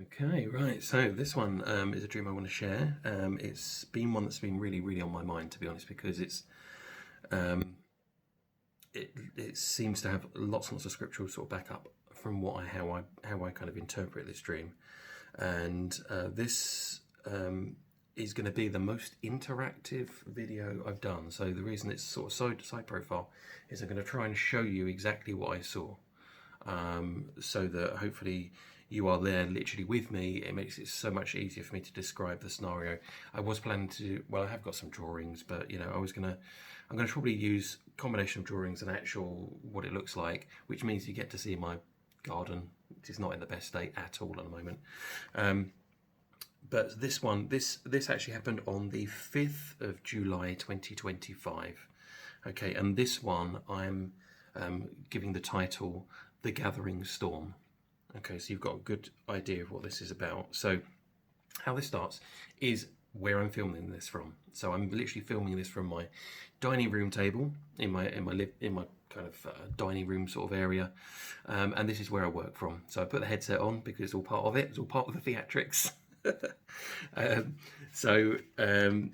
Okay, right. So this one is a dream I want to share. It's been one that's been really, really on my mind, to be honest, because um, it seems to have lots and lots of scriptural sort of backup from how I kind of interpret this dream, and this is going to be the most interactive video I've done. So the reason it's sort of side profile is I'm going to try and show you exactly what I saw, so that hopefully you are there literally with me. It makes it so much easier for me to describe the scenario. I was planning to, well, I have got some drawings, but I'm gonna probably use a combination of drawings and actual what it looks like, which means you get to see my garden, which is not in the best state at all at the moment. But this actually happened on the 5th of July 2025. Okay, and this one I'm giving the title The Gathering Storm. Okay, so you've got a good idea of what this is about. So how this starts is where I'm filming this from. So I'm literally filming this from my dining room table in my kind of dining room sort of area, and this is where I work from. So I put the headset on because it's all part of it. It's all part of the theatrics. So I'm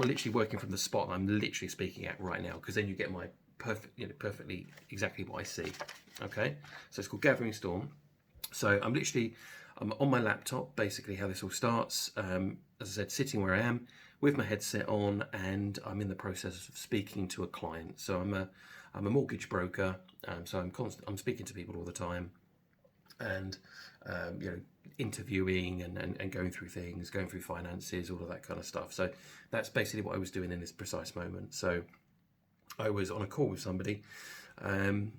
literally working from the spot I'm literally speaking at right now, because then you get my perfectly exactly what I see. Okay, so it's called Gathering Storm. So I'm on my laptop, basically how this all starts. As I said, sitting where I am with my headset on, and I'm in the process of speaking to a client. So I'm a mortgage broker, so I'm speaking to people all the time, and interviewing and going through things, going through finances, all of that kind of stuff. So that's basically what I was doing in this precise moment. So I was on a call with somebody, and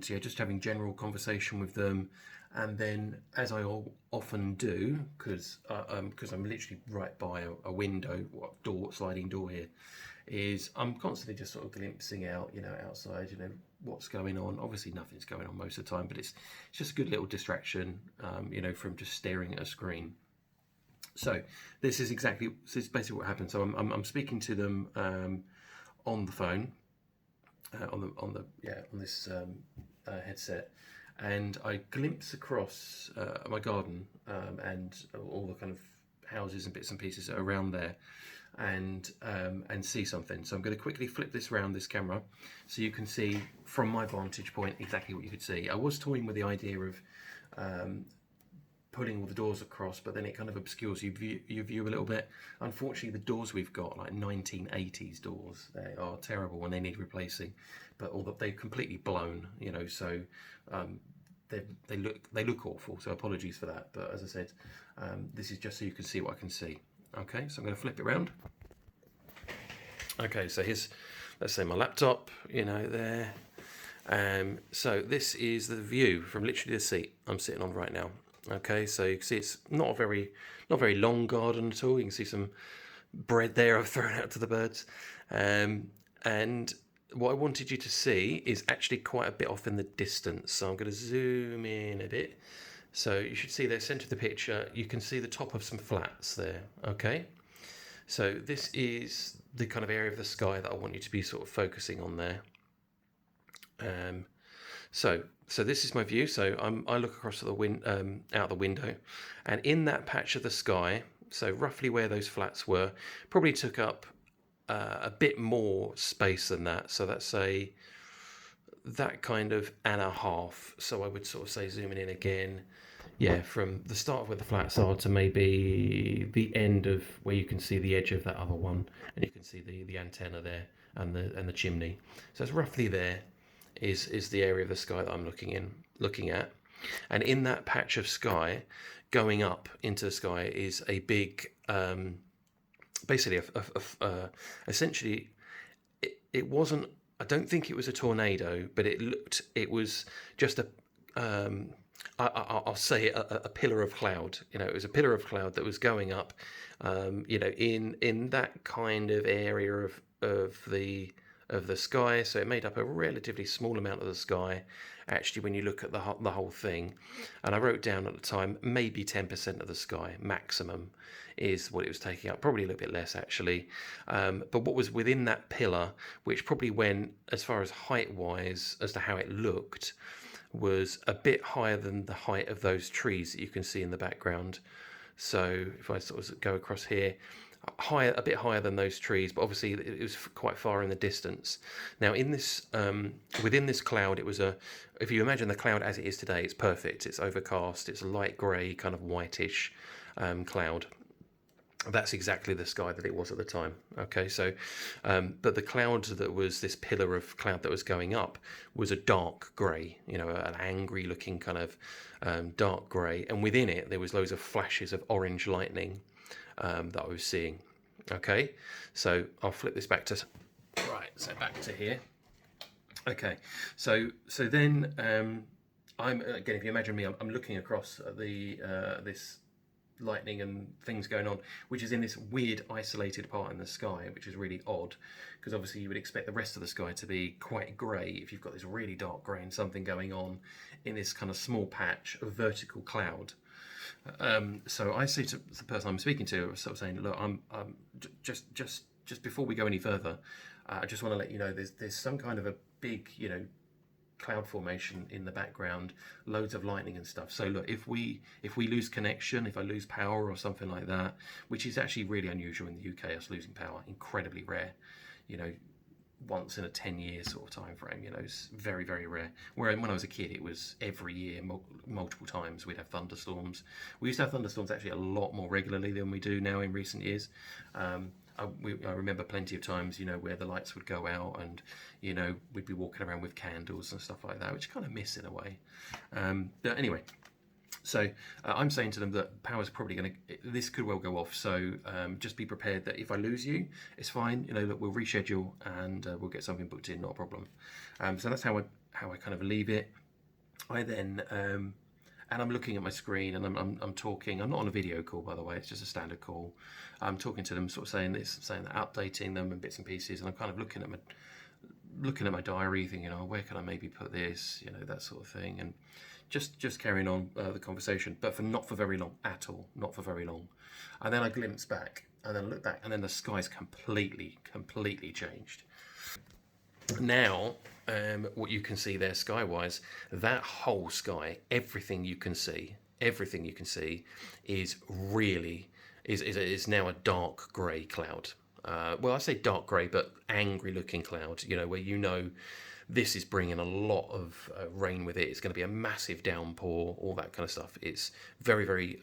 just having general conversation with them. And then, as I often do, because I'm literally right by a window, sliding door here, is I'm constantly just sort of glimpsing out, outside, what's going on. Obviously, nothing's going on most of the time, but it's just a good little distraction, from just staring at a screen. So this is basically what happened. So I'm speaking to them on the phone, on this headset, and I glimpse across my garden, and all the kind of houses and bits and pieces around there, and see something. So I'm going to quickly flip this around, this camera, so you can see from my vantage point exactly what you could see. I was toying with the idea of putting all the doors across, but then it kind of obscures your view a little bit. Unfortunately, the doors we've got, like 1980s doors, they are terrible when they need replacing, but they're completely blown, so they look awful. So apologies for that. But as I said, this is just so you can see what I can see. Okay, so I'm going to flip it around. Okay, so here's, let's say, my laptop, there. So this is the view from literally the seat I'm sitting on right now. Okay, so you can see it's not a very long garden at all. You can see some bread there I've thrown out to the birds. And what I wanted you to see is actually quite a bit off in the distance. So I'm going to zoom in a bit. So you should see there, centre of the picture, you can see the top of some flats there. Okay, so this is the kind of area of the sky that I want you to be sort of focusing on there. So this is my view. So I look across at the out the window, and in that patch of the sky, so roughly where those flats were, probably took up a bit more space than that. So that's that kind of and a half. So I would sort of say, zooming in again, from the start of where the flats are to maybe the end of where you can see the edge of that other one, and you can see the antenna there and the chimney. So it's roughly there is the area of the sky that I'm looking at. And in that patch of sky, going up into the sky, is a big, basically, essentially, it wasn't, I don't think it was a tornado, but it was just I'll say a pillar of cloud. It was a pillar of cloud that was going up, in that kind of area of the sky. So it made up a relatively small amount of the sky, actually, when you look at the whole thing. And I wrote down at the time, maybe 10% of the sky maximum is what it was taking up, probably a little bit less actually. But what was within that pillar, which probably went as far as height wise as to how it looked, was a bit higher than the height of those trees that you can see in the background. So if I sort of go across here, higher, a bit higher than those trees, but obviously it was quite far in the distance. Now in this, within this cloud, it was if you imagine the cloud as it is today, it's perfect. It's overcast. It's a light grey, kind of whitish cloud. That's exactly the sky that it was at the time. Okay, so, but the cloud that was this pillar of cloud that was going up was a dark grey, an angry looking kind of dark grey. And within it, there was loads of flashes of orange lightning that I was seeing. Okay, so I'll flip this back to, right, so back to here. Okay, so then I'm, again, if you imagine me, I'm looking across at this lightning and things going on, which is in this weird isolated part in the sky, which is really odd, because obviously you would expect the rest of the sky to be quite grey if you've got this really dark grey and something going on in this kind of small patch of vertical cloud. So I say to the person I'm speaking to, I was sort of saying, look, I'm just before we go any further, I just want to let you know there's some kind of a big, cloud formation in the background, loads of lightning and stuff. So look, if we lose connection, if I lose power or something like that, which is actually really unusual in the UK, us losing power, incredibly rare, once in a 10-year sort of time frame, it's very, very rare. Whereas when I was a kid, it was every year, multiple times, we'd have thunderstorms. We used to have thunderstorms actually a lot more regularly than we do now in recent years. I remember plenty of times, where the lights would go out and, we'd be walking around with candles and stuff like that, which I kind of miss in a way. But anyway, so I'm saying to them that power's probably this could well go off. So just be prepared that if I lose you, it's fine. Look, we'll reschedule and we'll get something booked in, not a problem. So that's how I kind of leave it. I then, and I'm looking at my screen and I'm talking. I'm not on a video call, by the way. It's just a standard call. I'm talking to them, sort of saying that, updating them in bits and pieces, and I'm kind of looking at my diary, thinking, oh, where can I maybe put this, that sort of thing, and just carrying on the conversation, but not for very long at all, not for very long. And then I glimpse back, and then I look back, and then the sky's completely changed. Now, what you can see there sky-wise, that whole sky, everything you can see is really is now a dark grey cloud. Well, I say dark grey, but angry looking cloud, where this is bringing a lot of rain with it. It's going to be a massive downpour, all that kind of stuff. It's very, very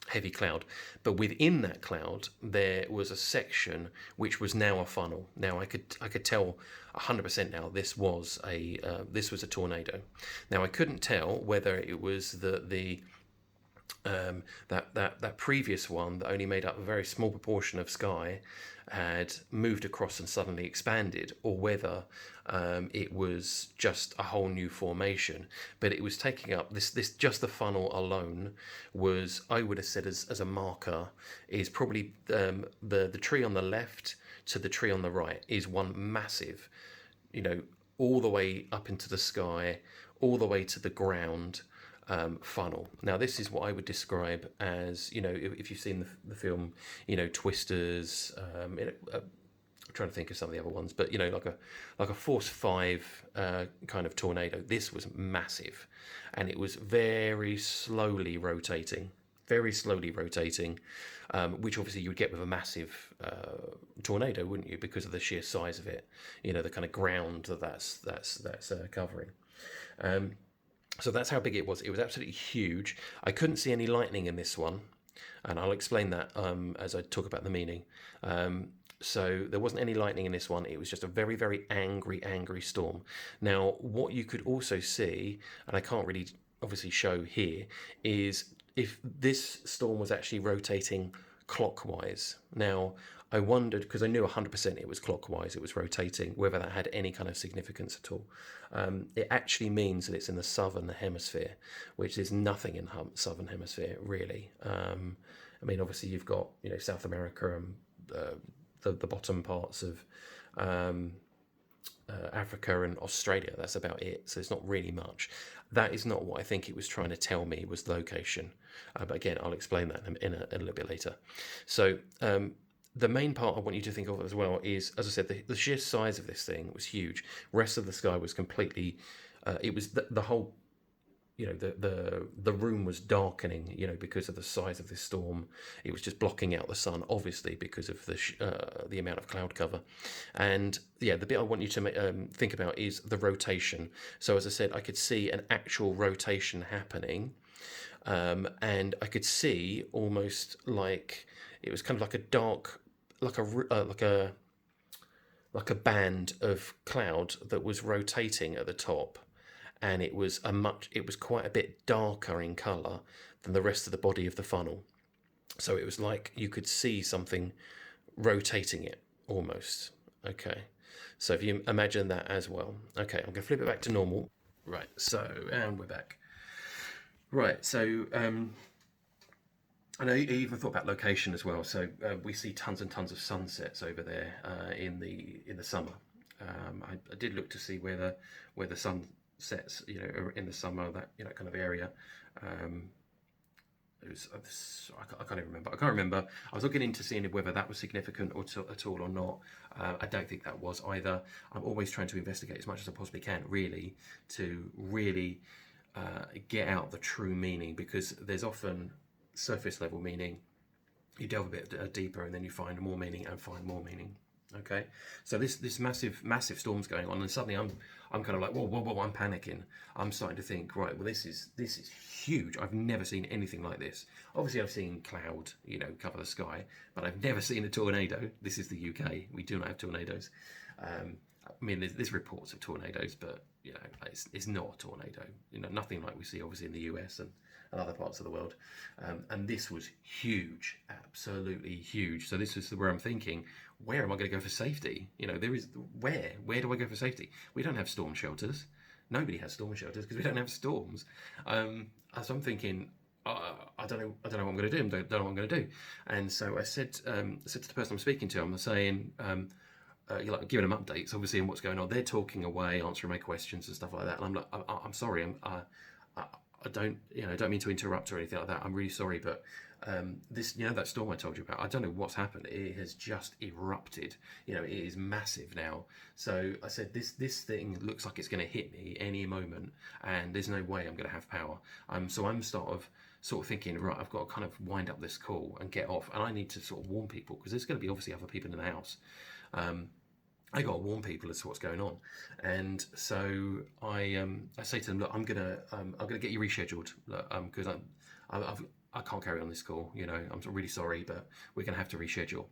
heavy cloud. But within that cloud, there was a section which was now a funnel. Now I could tell 100% now this was a tornado. Now I couldn't tell whether it was that previous one that only made up a very small proportion of sky had moved across and suddenly expanded, or whether it was just a whole new formation. But it was taking up this just the funnel alone was, I would have said, as a marker, is probably the tree on the left to the tree on the right is one massive, all the way up into the sky, all the way to the ground. Funnel. Now, this is what I would describe as, if you've seen the film, Twisters. I'm trying to think of some of the other ones, but like a Force 5 kind of tornado. This was massive, and it was very slowly rotating, which obviously you would get with a massive tornado, wouldn't you? Because of the sheer size of it, the kind of ground that's covering. So that's how big it was. It was absolutely huge. I couldn't see any lightning in this one, and I'll explain that as I talk about the meaning. So there wasn't any lightning in this one. It was just a very, very angry storm. Now, what you could also see, and I can't really obviously show here, is if this storm was actually rotating clockwise. Now, I wondered, because I knew 100% it was clockwise, it was rotating, whether that had any kind of significance at all. It actually means that it's in the southern hemisphere, which is nothing in the southern hemisphere, really. Obviously you've got, South America and the bottom parts of Africa and Australia. That's about it. So it's not really much. That is not what I think it was trying to tell me was the location. But again, I'll explain that in a little bit later. So the main part I want you to think of as well is, as I said, the sheer size of this thing was huge. Rest of the sky was completely, it was the whole the room was darkening, because of the size of this storm. It was just blocking out the sun, obviously, because of the amount of cloud cover. And yeah, the bit I want you to think about is the rotation. So as I said, I could see an actual rotation happening, and I could see almost like it was kind of like a dark, like a band of cloud that was rotating at the top, and it was quite a bit darker in color than the rest of the body of the funnel. So it was like you could see something rotating it almost. Okay, so if you imagine that as well. Okay, I'm going to flip it back to normal. Right, so and we're back. Right, so I know you even thought about location as well. So we see tons and tons of sunsets over there in the summer. I did look to see where the sun sets, in the summer, that kind of area. I can't even remember. I can't remember. I was looking into seeing whether that was significant at all or not. I don't think that was either. I'm always trying to investigate as much as I possibly can, really, to really get out the true meaning, because there's often surface level meaning. You delve a bit deeper, and then you find more meaning and find more meaning. Okay, so this massive storm's going on, and suddenly I'm kind of like, whoa, I'm panicking. I'm starting to think, right, well, this is huge. I've never seen anything like this. Obviously, I've seen cloud, cover the sky, but I've never seen a tornado. This is the UK. We do not have tornadoes. I mean, there's reports of tornadoes, but it's not a tornado. Nothing like we see obviously in the US and other parts of the world. And this was huge, absolutely huge. So this is where I'm thinking, where am I going to go for safety? Where do I go for safety? We don't have storm shelters. Nobody has storm shelters because we don't have storms. So I'm thinking, I don't know what I'm going to do. Don't know what I'm going to do. And so I said to the person I'm speaking to, I'm saying, giving them updates, obviously, on what's going on. They're talking away, answering my questions and stuff like that. And I'm like, I'm sorry, I don't mean to interrupt or anything like that. I'm really sorry, but this, that storm I told you about, I don't know what's happened. It has just erupted. It is massive now. So I said, this thing looks like it's going to hit me any moment, and there's no way I'm going to have power. So I'm sort of thinking, right, I've got to kind of wind up this call and get off, and I need to sort of warn people, because there's going to be obviously other people in the house. I got to warn people as to what's going on, and so I say to them, look, I'm gonna get you rescheduled, because I can't carry on this call. I'm really sorry, but we're gonna have to reschedule.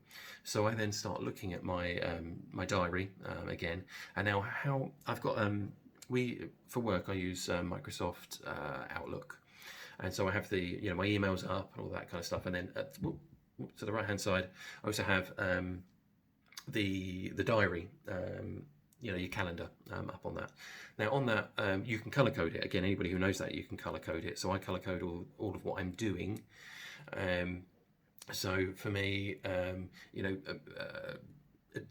So I then start looking at my my diary again, and now how I've got for work I use Microsoft Outlook, and so I have the my emails up and all that kind of stuff, and then to the right hand side I also have the diary, your calendar up on that. Now on that, you can color code it. Again, anybody who knows that, you can color code it. So I color code all of what I'm doing. So for me,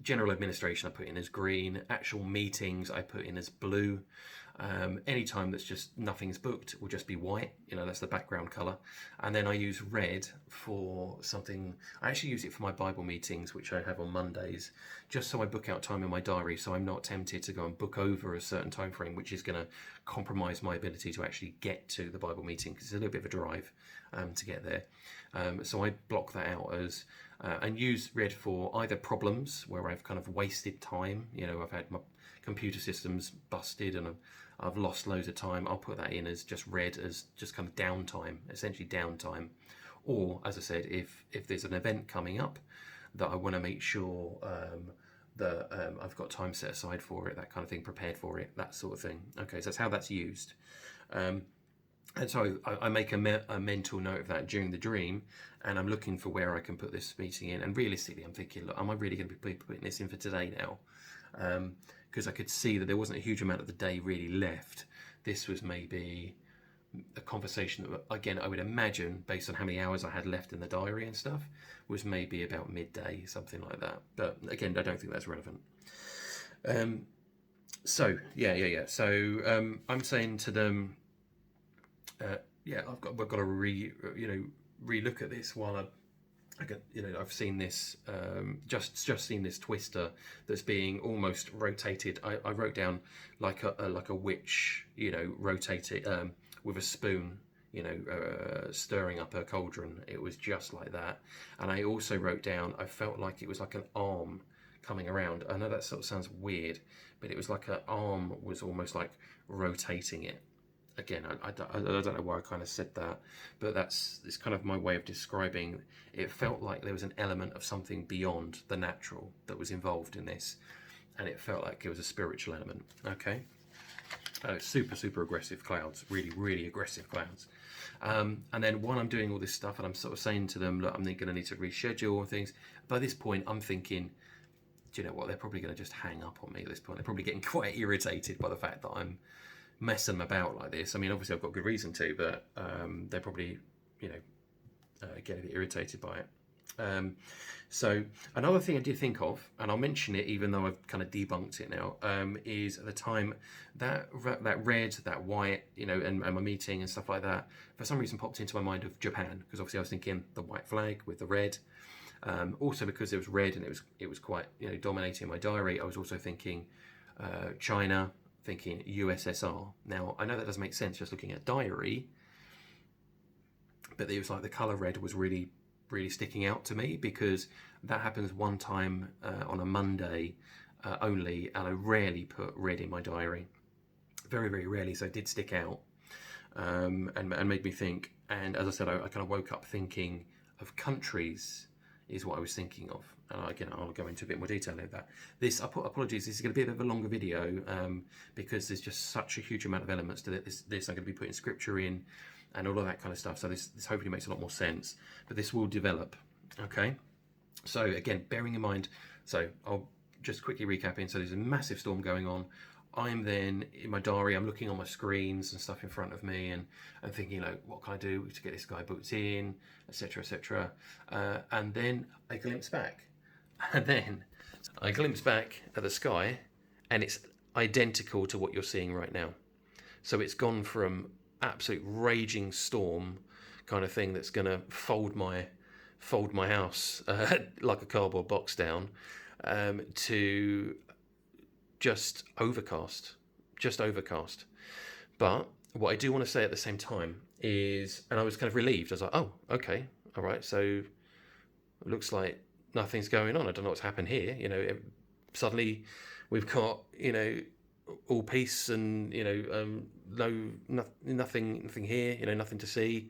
general administration I put in as green. Actual meetings I put in as blue. Any time that's just nothing's booked will just be white. That's the background color. And then I use red for something. I actually use it for my Bible meetings, which I have on Mondays, just so I book out time in my diary, so I'm not tempted to go and book over a certain time frame, which is going to compromise my ability to actually get to the Bible meeting, because it's a little bit of a drive to get there. So I block that out as and use red for either problems where I've kind of wasted time. I've had my computer systems busted and I've lost loads of time. I'll put that in as just red, as just kind of downtime, essentially downtime. Or, as I said, if there's an event coming up that I want to make sure that I've got time set aside for it, that kind of thing, prepared for it, that sort of thing. Okay, so that's how that's used. And so I make a mental note of that during the dream, and I'm looking for where I can put this meeting in. And realistically, I'm thinking, look, am I really going to be putting this in for today now? Because I could see that there wasn't a huge amount of the day really left. This was maybe a conversation that, again, I would imagine, based on how many hours I had left in the diary and stuff, was maybe about midday, something like that. But again, I don't think that's relevant. So I'm saying to them, we've got to re-look at this while I've seen this, just seen this twister that's being almost rotated. I wrote down like a witch, rotated with a spoon, stirring up her cauldron. It was just like that. And I also wrote down, I felt like it was like an arm coming around. I know that sort of sounds weird, but it was like an arm was almost like rotating it. Again, I don't know why I kind of said that, but it's kind of my way of describing. It felt like there was an element of something beyond the natural that was involved in this, and it felt like it was a spiritual element. Okay, super, super aggressive clouds, really, really aggressive clouds. And then while I'm doing all this stuff, and I'm sort of saying to them, look, I'm going to need to reschedule and things. By this point, I'm thinking, do you know what? They're probably going to just hang up on me at this point. They're probably getting quite irritated by the fact that I'm messing them about like this. I mean, obviously I've got good reason to, but they're probably, get a bit irritated by it. So another thing I did think of, and I'll mention it even though I've kind of debunked it now, is at the time that red, that white, and my meeting and stuff like that, for some reason popped into my mind of Japan, because obviously I was thinking the white flag with the red. Also because it was red and it was quite dominating my diary. I was also thinking China, thinking USSR. Now I know that doesn't make sense just looking at diary, but it was like the color red was really, really sticking out to me, because that happens one time on a Monday only, and I rarely put red in my diary, very, very rarely. So it did stick out and made me think. And as I said, I kind of woke up thinking of countries is what I was thinking of. And again, I'll go into a bit more detail about that. Apologies, this is going to be a bit of a longer video because there's just such a huge amount of elements to this. I'm going to be putting scripture in and all of that kind of stuff. So this hopefully makes a lot more sense, but this will develop. Okay. So again, bearing in mind, so I'll just quickly recapping. So there's a massive storm going on. I'm then in my diary, I'm looking on my screens and stuff in front of me and thinking, what can I do to get this guy booked in, etc., etc. And then I glimpse back. And then I glimpse back at the sky, and it's identical to what you're seeing right now. So it's gone from absolute raging storm kind of thing that's going to fold my house like a cardboard box down, to just overcast. But what I do want to say at the same time is, and I was kind of relieved, I was like, oh, okay, all right, so it looks like nothing's going on. I don't know what's happened here. Suddenly we've got, all peace and, nothing here, nothing to see.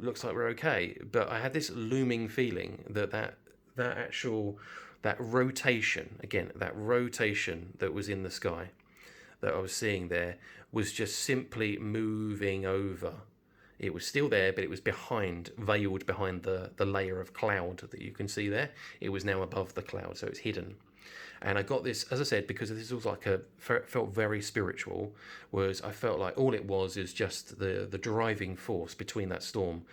Looks like we're okay. But I had this looming feeling that rotation, again, that rotation that was in the sky that I was seeing there was just simply moving over. It was still there, but it was veiled behind the layer of cloud that you can see there. It was now above the cloud, so it's hidden. And I got this, as I said, because this was felt very spiritual, I felt like all it was is just the driving force between that storm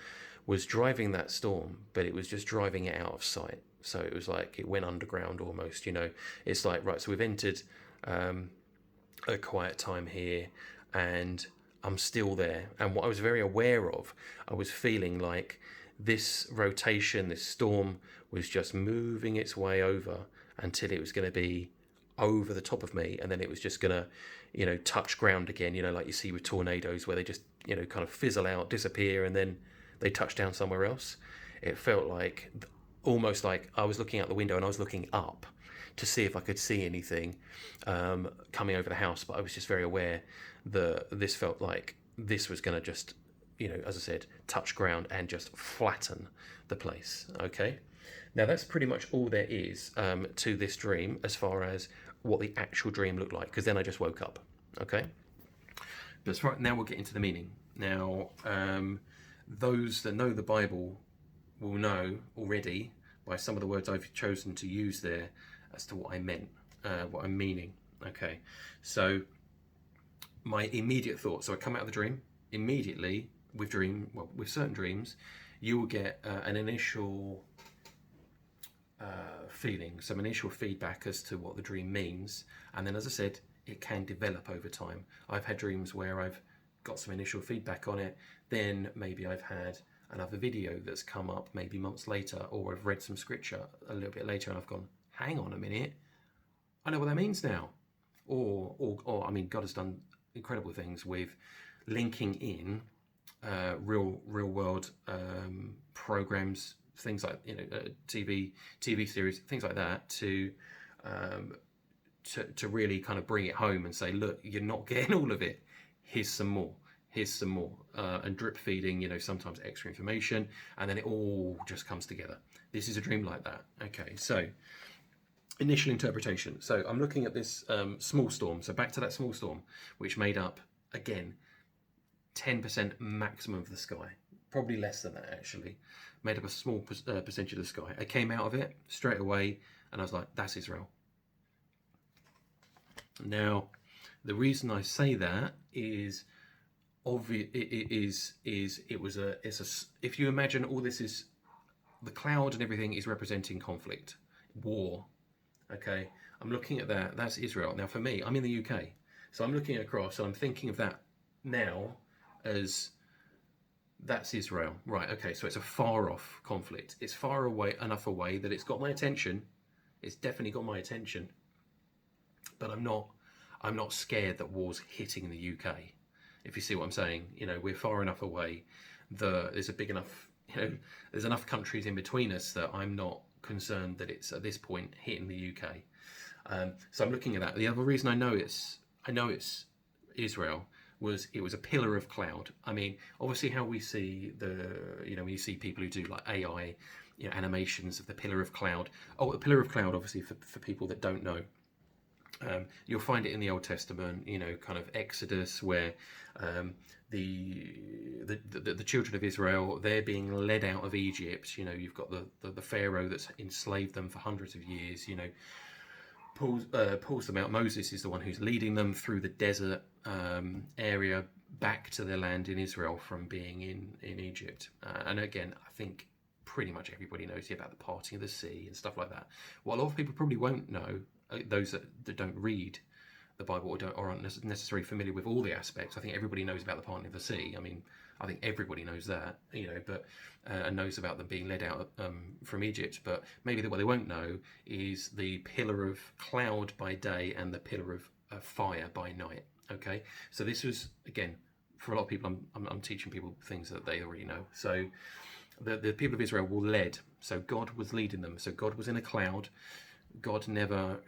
was driving that storm, but it was just driving it out of sight. So it was like it went underground almost, It's like, right, so we've entered a quiet time here, and I'm still there. And what I was very aware of, I was feeling like this rotation, this storm was just moving its way over until it was going to be over the top of me, and then it was just going to, touch ground again, like you see with tornadoes where they just, kind of fizzle out, disappear, and then they touch down somewhere else. It felt like almost like I was looking out the window and I was looking up to see if I could see anything coming over the house, but I was just very aware that this felt like this was going to just, as I said, touch ground and just flatten the place. Okay. Now that's pretty much all there is to this dream as far as what the actual dream looked like, because then I just woke up. Okay. But now we'll get into the meaning. Now, those that know the Bible will know already by some of the words I've chosen to use there as to what I meant, what I'm meaning. Okay, so my immediate thought, so I come out of the dream, immediately with certain dreams, you will get an initial feeling, some initial feedback as to what the dream means. And then, as I said, it can develop over time. I've had dreams where I've got some initial feedback on it, then maybe I've had another video that's come up maybe months later, or I've read some scripture a little bit later and I've gone, hang on a minute, I know what that means now. Or I mean, God has done incredible things with linking in real world programs, things like TV series, things like that, um, to really kind of bring it home and say, look, you're not getting all of it. Here's some more. Here's some more, and drip feeding, sometimes extra information, and then it all just comes together. This is a dream like that. Okay, so initial interpretation. So I'm looking at this small storm. So back to that small storm, which made up, again, 10% maximum of the sky. Probably less than that, actually. Made up a small percentage of the sky. I came out of it straight away, and I was like, that's Israel. Now, the reason I say that is obvious. If you imagine all this is, the cloud and everything is representing conflict, war. Okay, I'm looking at that. That's Israel. Now, for me, I'm in the UK, so I'm looking across and I'm thinking of that now as that's Israel. Right. Okay, so it's a far off conflict. It's far away enough away that it's got my attention. It's definitely got my attention. But I'm not scared that war's hitting the UK. If you see what I'm saying, we're far enough away. There's a big enough, there's enough countries in between us that I'm not concerned that it's at this point hitting the UK. So I'm looking at that. The other reason I know it's Israel was it was a pillar of cloud. I mean, obviously how we see when you see people who do like AI, animations of the pillar of cloud. Oh, the pillar of cloud, obviously for people that don't know. You'll find it in the Old Testament, kind of Exodus, where the children of Israel, they're being led out of Egypt. You've got the Pharaoh that's enslaved them for hundreds of years. Pulls them out. Moses is the one who's leading them through the desert area back to their land in Israel from being in Egypt. And again, I think pretty much everybody knows about the parting of the sea and stuff like that. What a lot of people probably won't know, those that don't read the Bible or aren't necessarily familiar with all the aspects. I think everybody knows about the parting of the sea. I mean, I think everybody knows that, but and knows about them being led out from Egypt. But maybe what they won't know is the pillar of cloud by day and the pillar of fire by night. Okay, so this was, again, for a lot of people, I'm teaching people things that they already know. So the people of Israel were led. So God was leading them. So God was in a cloud. God never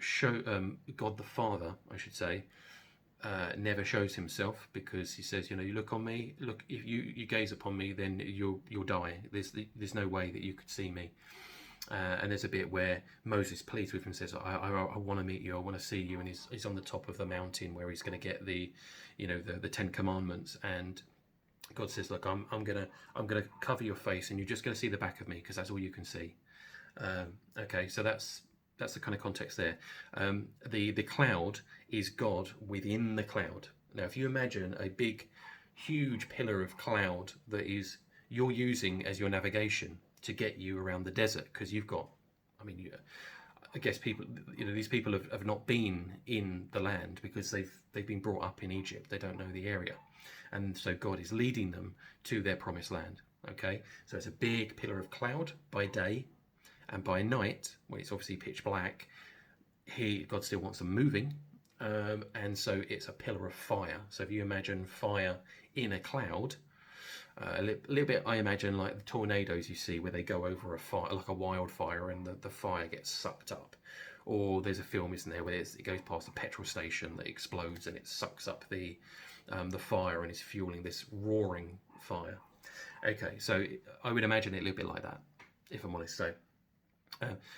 God the Father, I should say, never shows himself, because he says, you look on me, look, if you gaze upon me, then you'll die. There's no way that you could see me. And there's a bit where Moses pleads with him and says, I want to meet you, I want to see you, and he's on the top of the mountain where he's going to get the 10 Commandments, and God says, look, I'm gonna cover your face, and you're just going to see the back of me, because that's all you can see. Okay, so that's the kind of context there. The cloud is God within the cloud. Now, if you imagine a big, huge pillar of cloud that you're using as your navigation to get you around the desert, because you've got, I guess people, these people have not been in the land because they've been brought up in Egypt. They don't know the area, and so God is leading them to their promised land. Okay, so it's a big pillar of cloud by day. And by night, when it's obviously pitch black, God still wants them moving, and so it's a pillar of fire. So if you imagine fire in a cloud, a little bit, I imagine like the tornadoes you see where they go over a fire, like a wildfire, and the fire gets sucked up. Or there's a film, isn't there, where it goes past a petrol station that explodes and it sucks up the fire and is fueling this roaring fire. Okay, so I would imagine it a little bit like that, if I'm honest.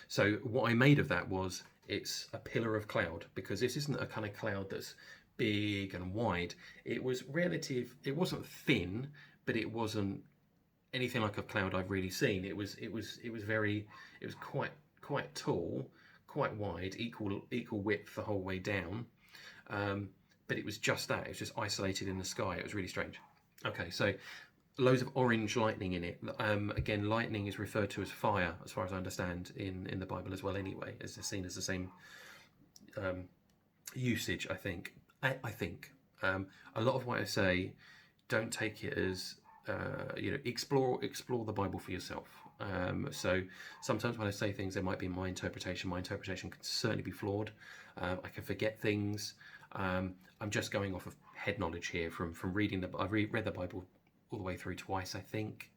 So what I made of that was, it's a pillar of cloud, because this isn't a kind of cloud that's big and wide. It was relative. It wasn't thin, but it wasn't anything like a cloud I've really seen. It was quite tall, quite wide, equal width the whole way down. But it was just that. It was just isolated in the sky. It was really strange. Okay, so loads of orange lightning in it. Again, lightning is referred to as fire, as far as I understand, in the Bible as well. Anyway, it's seen as the same usage. I think. A lot of what I say, don't take it as explore the Bible for yourself. So sometimes when I say things, there might be my interpretation. My interpretation can certainly be flawed. I can forget things. I'm just going off of head knowledge here from reading I've read the Bible all the way through twice, I think.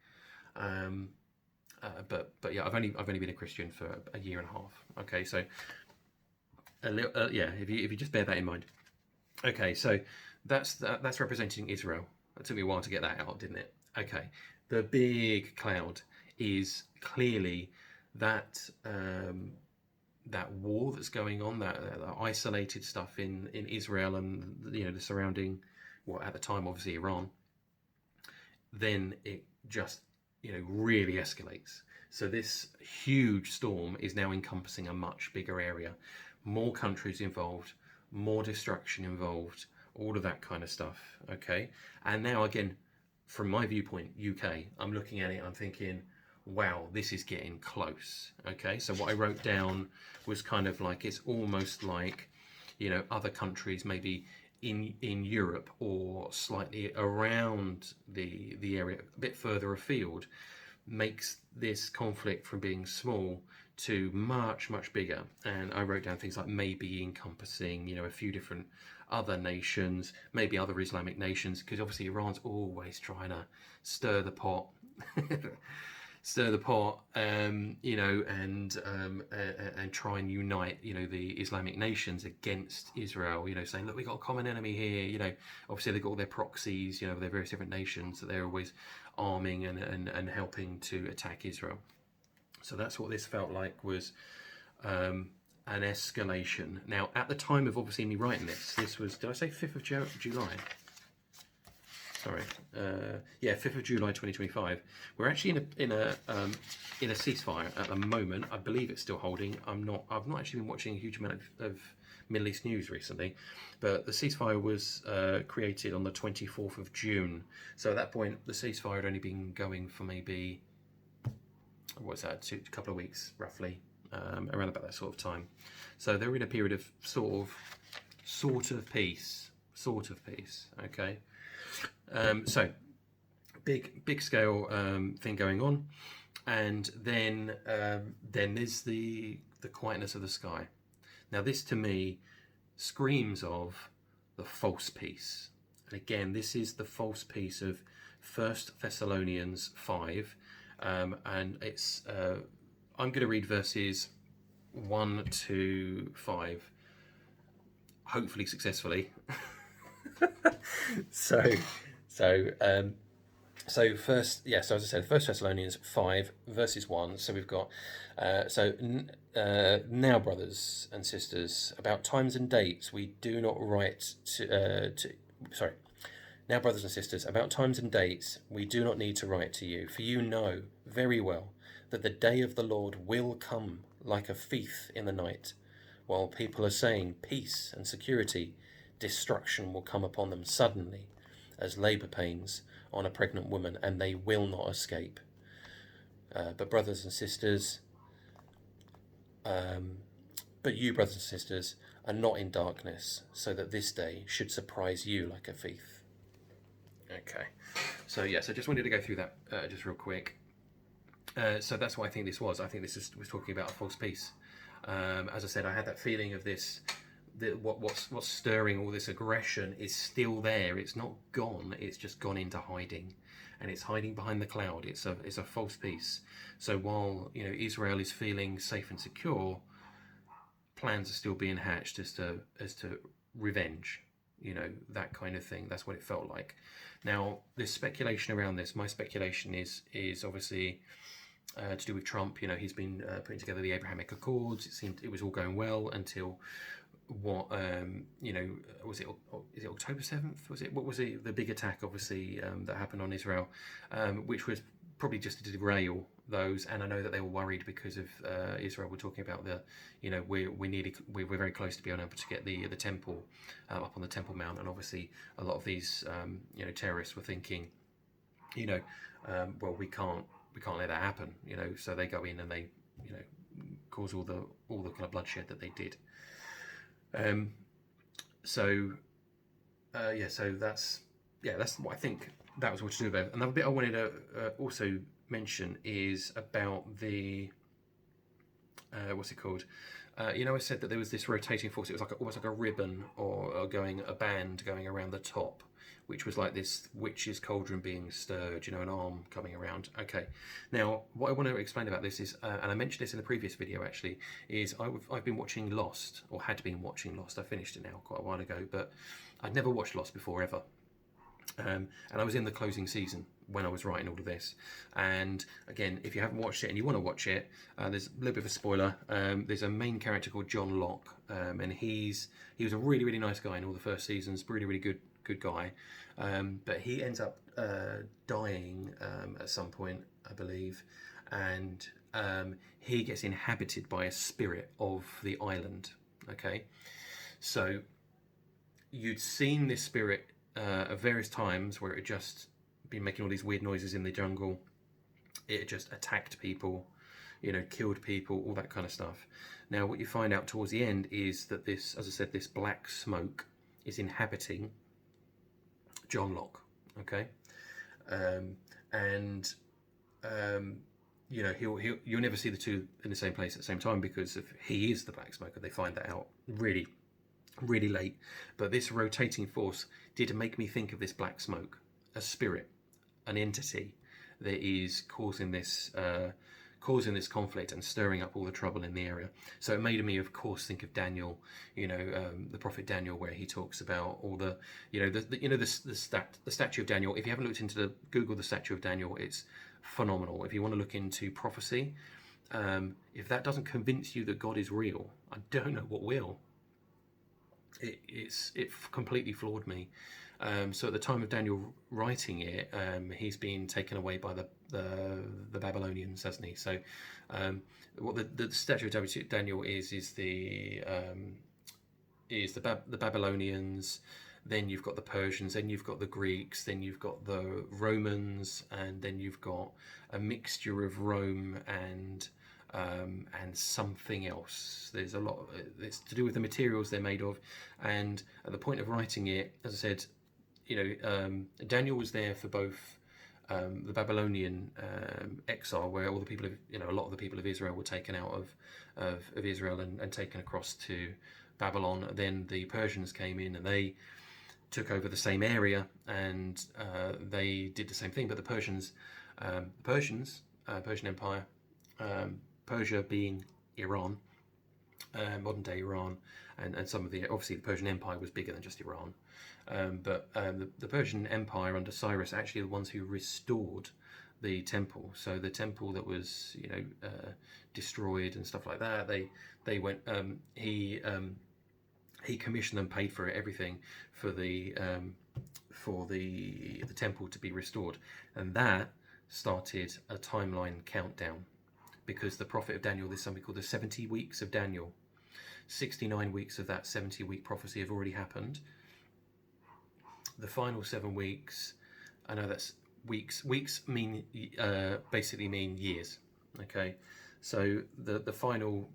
But yeah, I've only been a Christian for a year and a half. Okay, so yeah, if you just bear that in mind. Okay, so that's representing Israel. It took me a while to get that out, didn't it? Okay, the big cloud is clearly that that war that's going on, that isolated stuff in Israel and the surrounding, well, at the time obviously Iran. Then it just really escalates. So this huge storm is now encompassing a much bigger area, more countries involved, more destruction involved, all of that kind of stuff. Okay, and now again, from my viewpoint, UK, I'm looking at it, I'm thinking, wow, this is getting close. Okay, so what I wrote down was kind of like, it's almost like, other countries maybe in Europe or slightly around the area, a bit further afield, makes this conflict from being small to much bigger. And I wrote down things like maybe encompassing a few different other nations, maybe other Islamic nations, because obviously Iran's always trying to stir the pot and try and unite, the Islamic nations against Israel. Saying, look, we got a common enemy here. Obviously they've got all their proxies. Their various different nations that they're always arming and helping to attack Israel. So that's what this felt like, was an escalation. Now, at the time of obviously me writing this was, did I say 5th of July? Sorry, 5th of July 2025. We're actually in a ceasefire at the moment. I believe it's still holding. I've not actually been watching a huge amount of Middle East news recently, but the ceasefire was created on the 24th of June. So at that point, the ceasefire had only been going for maybe, what's that, a couple of weeks roughly, around about that sort of time. So they're in a period of sort of peace. Okay. So big scale thing going on, and then there's the quietness of the sky. Now this to me screams of the false peace, and again this is the false peace of 1 Thessalonians 5, and it's I'm going to read verses 1 to 5, hopefully successfully. So first, so as I said, 1 Thessalonians 5 verses 1. So we've got now, brothers and sisters, about times and dates we do not write now, brothers and sisters, about times and dates we do not need to write to you, for you know very well that the day of the Lord will come like a thief in the night. While people are saying peace and security, destruction will come upon them suddenly, as labour pains on a pregnant woman, and they will not escape. But brothers and sisters, but you, brothers and sisters, are not in darkness, so that this day should surprise you like a thief. Okay, so yes, I just wanted to go through that just real quick. So that's what I think this was. I think this was talking about a false peace. As I said, I had that feeling of this. What's stirring all this aggression is still there. It's not gone. It's just gone into hiding, and it's hiding behind the cloud. It's a false peace. So while Israel is feeling safe and secure, plans are still being hatched as to revenge. That kind of thing. That's what it felt like. Now, this speculation around this, my speculation is obviously to do with Trump. He's been putting together the Abrahamic Accords. It seemed it was all going well until what was it? Is it October 7th? What was it? The big attack, obviously, that happened on Israel, which was probably just to derail those. And I know that they were worried because of Israel were talking about we're very close to being able to get the temple up on the Temple Mount, and obviously a lot of these terrorists were thinking, well, we can't let that happen, so they go in and they cause all the kind of bloodshed that they did. So that's what I think that was what to do about it. Another bit I wanted to also mention is about the what's it called? You know, I said that there was this rotating force. It was like almost like a ribbon or a band going around the top, which was like this witch's cauldron being stirred. You know, an arm coming around. Okay. Now, what I want to explain about this is, and I mentioned this in the previous video actually, is I've been watching Lost, or had been watching Lost. I finished it now quite a while ago, but I'd never watched Lost before ever. And I was in the closing season when I was writing all of this. And again, if you haven't watched it and you want to watch it, there's a little bit of a spoiler. There's a main character called John Locke, and he was a really, really nice guy in all the first seasons. Really, really good guy. But he ends up dying at some point, I believe, and he gets inhabited by a spirit of the island. Okay, so you'd seen this spirit at various times where it had just been making all these weird noises in the jungle. It had just attacked people, you know, killed people, all that kind of stuff. Now, what you find out towards the end is that this, as I said, this black smoke is inhabiting John Locke. Okay, you know, you'll never see the two in the same place at the same time because if he is the black smoker, they find that out really late. But this rotating force did make me think of this black smoke, a spirit, an entity that is causing this conflict and stirring up all the trouble in the area. So it made me, of course, think of Daniel, you know, the prophet Daniel, where he talks about all the, you know, the statue of Daniel. If you haven't looked into Google the statue of Daniel, it's phenomenal. If you want to look into prophecy, if that doesn't convince you that God is real, I don't know what will. It completely floored me. So at the time of Daniel writing it, he's been taken away by the Babylonians, hasn't he? So what the statue of Daniel is the Babylonians. Then you've got the Persians. Then you've got the Greeks. Then you've got the Romans, and then you've got a mixture of Rome and something else. There's a lot of it's to do with the materials they're made of, and at the point of writing it, as I said, you know, Daniel was there for both the Babylonian exile, where all the people of, you know, a lot of the people of Israel were taken out of Israel and taken across to Babylon. Then the Persians came in and they took over the same area, and they did the same thing. But the Persian Empire, Persia being Iran, modern day Iran, and some of the, obviously the Persian Empire was bigger than just Iran, but the Persian Empire under Cyrus actually the ones who restored the temple. So the temple that was, you know, destroyed and stuff like that, they went, he commissioned and paid for it, everything for the temple to be restored, and that started a timeline countdown. Because the prophet of Daniel, there's something called the 70 weeks of Daniel. 69 weeks of that 70-week prophecy have already happened. The final 7 weeks, I know that's weeks. Weeks mean basically mean years. Okay, so the final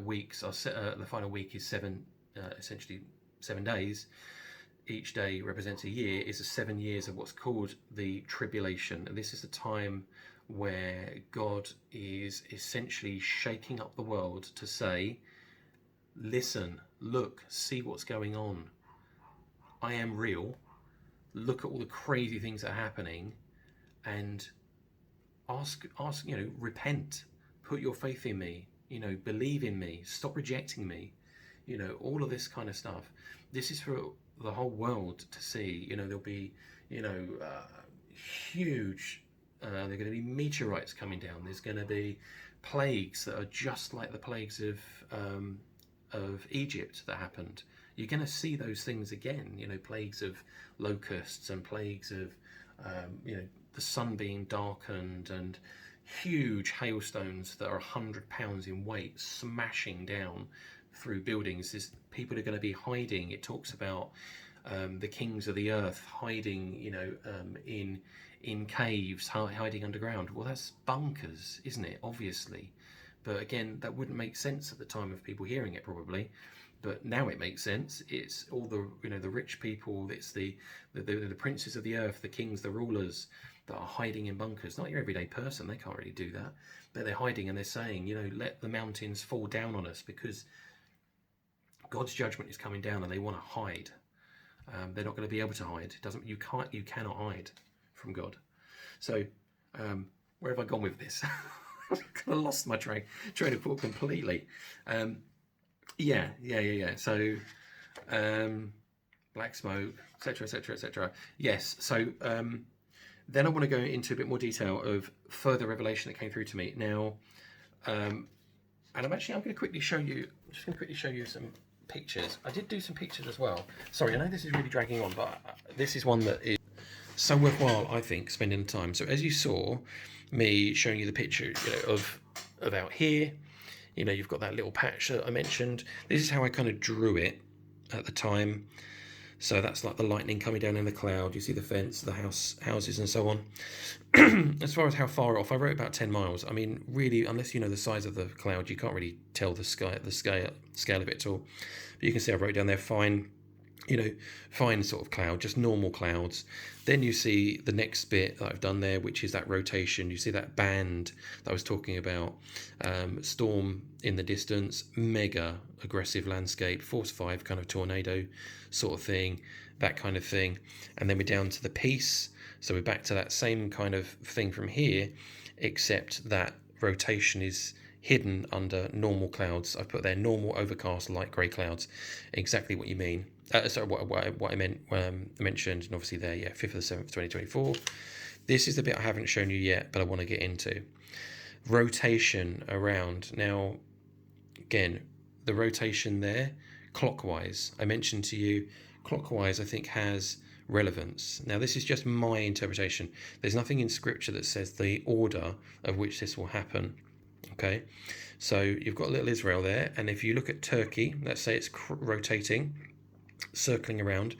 weeks are the final week is essentially 7 days. Each day represents a year. Is 7 years of what's called the tribulation, and this is a time where God is essentially shaking up the world to say, listen, look, see what's going on. I am real. Look at all the crazy things that are happening, and ask, you know, repent, put your faith in me, you know, believe in me, stop rejecting me, you know, all of this kind of stuff. This is for the whole world to see. You know, there'll be, you know, huge, there are going to be meteorites coming down. There's going to be plagues that are just like the plagues of Egypt that happened. You're going to see those things again. You know, plagues of locusts and plagues of, you know, the sun being darkened, and huge hailstones that are 100 pounds in weight smashing down through buildings. People are going to be hiding. It talks about the kings of the earth hiding, you know, in caves, hiding underground. Well, that's bunkers, isn't it? Obviously. But again, that wouldn't make sense at the time of people hearing it, probably. But now it makes sense. It's all the, you know, the rich people. It's the princes of the earth, the kings, the rulers. that are hiding in bunkers. Not your everyday person, they can't really do that, but they're hiding and they're saying, let the mountains fall down on us because God's judgment is coming down and they want to hide. They're not going to be able to hide. You cannot hide from God. So where have I gone with this? I've kind of lost my train of thought completely. Yeah. So black smoke, etc., etc., etc. Yes. So then I want to go into a bit more detail of further revelation that came through to me. Now, and I'm going to quickly show you. I'm just going to quickly show you some pictures. I did do some pictures as well. Sorry, I know this is really dragging on, but this is one that is so worthwhile, I think, spending the time. So as you saw me showing you the picture, of out here, you've got that little patch that I mentioned. This is how I kind of drew it at the time. So that's like the lightning coming down in the cloud. You see the fence, the houses, and so on. As far as how far off, I wrote about 10 miles. I mean, really, unless you know the size of the cloud, you can't really tell the scale of it at all. But you can see I wrote down there fine, fine sort of cloud, just normal clouds. Then you see the next bit that I've done there, which is that rotation. You see that band that I was talking about, storm in the distance, mega aggressive landscape, force 5 kind of tornado sort of thing, that kind of thing. And then we're down to the peace. So we're back to that same kind of thing from here, except that rotation is hidden under normal clouds. I've put there normal overcast light grey clouds, exactly what you mean. Sorry, what I mentioned, and obviously there, 5th of the 7th, 2024. This is the bit I haven't shown you yet, but I want to get into. Rotation around. Now, again, the rotation there, clockwise. I mentioned to you, clockwise I think has relevance. Now, this is just my interpretation. There's nothing in scripture that says the order of which this will happen. Okay, so you've got little Israel there, and if you look at Turkey, let's say it's rotating, circling around,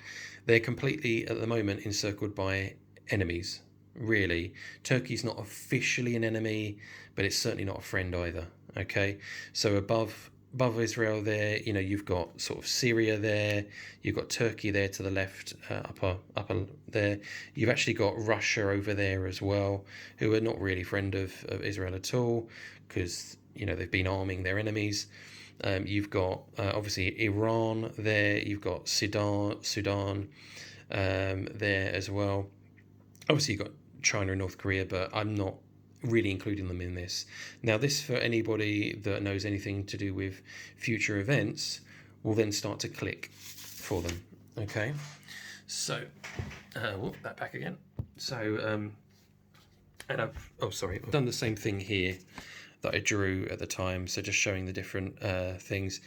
they're completely at the moment encircled by enemies. Really, Turkey's not officially an enemy, but it's certainly not a friend either. Okay, so above Israel there, you've got sort of Syria there, you've got Turkey there to the left, upper there. You've actually got Russia over there as well, who are not really friend of Israel at all, because they've been arming their enemies. You've got obviously Iran there, you've got Sudan there as well. Obviously you've got China and North Korea, but I'm not really including them in this. Now, this, for anybody that knows anything to do with future events, will then start to click for them. Okay, so that back again. So and I've done the same thing here that I drew at the time, so just showing the different things.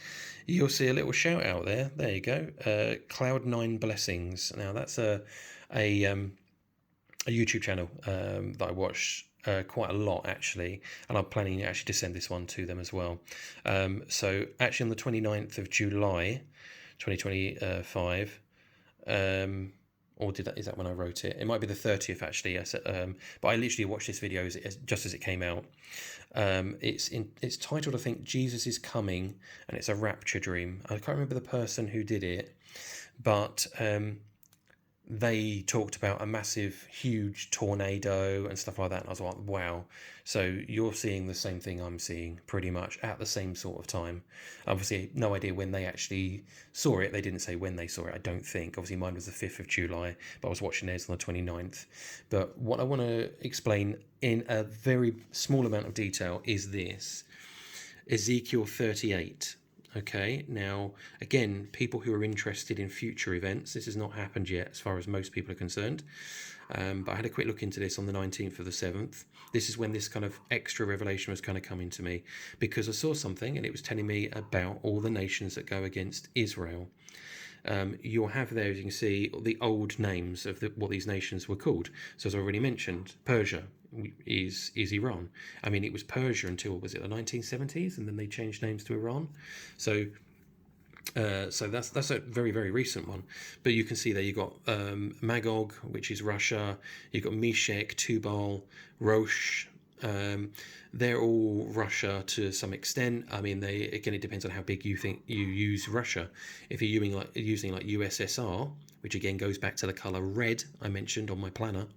You'll see a little shout out there you go, Cloud9 Blessings. Now that's a YouTube channel that I watch quite a lot, actually, and I'm planning actually to send this one to them as well. So actually on the 29th of July 2025, or is that when I wrote it? It might be the 30th actually. But I literally watched this video just as it came out. It's titled, I think, Jesus is Coming, and it's a rapture dream. I can't remember the person who did it, but they talked about a massive, huge tornado and stuff like that. And I was like, wow. So you're seeing the same thing I'm seeing pretty much at the same sort of time. Obviously, no idea when they actually saw it. They didn't say when they saw it, I don't think. Obviously, mine was the 5th of July, but I was watching theirs on the 29th. But what I want to explain in a very small amount of detail is this. Ezekiel 38. Okay, now, again, people who are interested in future events, this has not happened yet as far as most people are concerned, but I had a quick look into this on the 19th of the 7th. This is when this kind of extra revelation was kind of coming to me, because I saw something and it was telling me about all the nations that go against Israel. You'll have there, as you can see, the old names of what these nations were called. So as I already mentioned, Persia is Iran. I mean, it was Persia until, was it the 1970s, and then they changed names to Iran. So that's a very, very recent one. But you can see there you've got Magog, which is Russia. You've got Meshech, Tubal, Rosh. They're all Russia to some extent. I mean, it depends on how big you think you use Russia. If you're using like USSR, which again goes back to the color red I mentioned on my planner,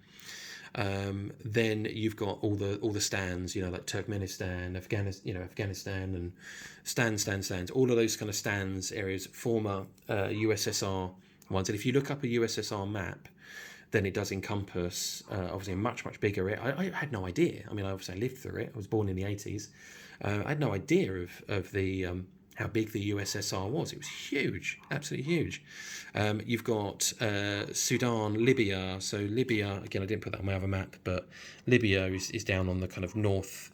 Then you've got all the stands, like Turkmenistan, Afghanistan, and stands. All of those kind of stands areas, former USSR ones. And if you look up a USSR map, then it does encompass obviously a much bigger area. I had no idea. I mean, obviously I lived through it. I was born in the 80s. I had no idea of the how big the USSR was. It was huge, absolutely huge. You've got Sudan, Libya. So Libya, again, I didn't put that on my other map, but Libya is down on the kind of north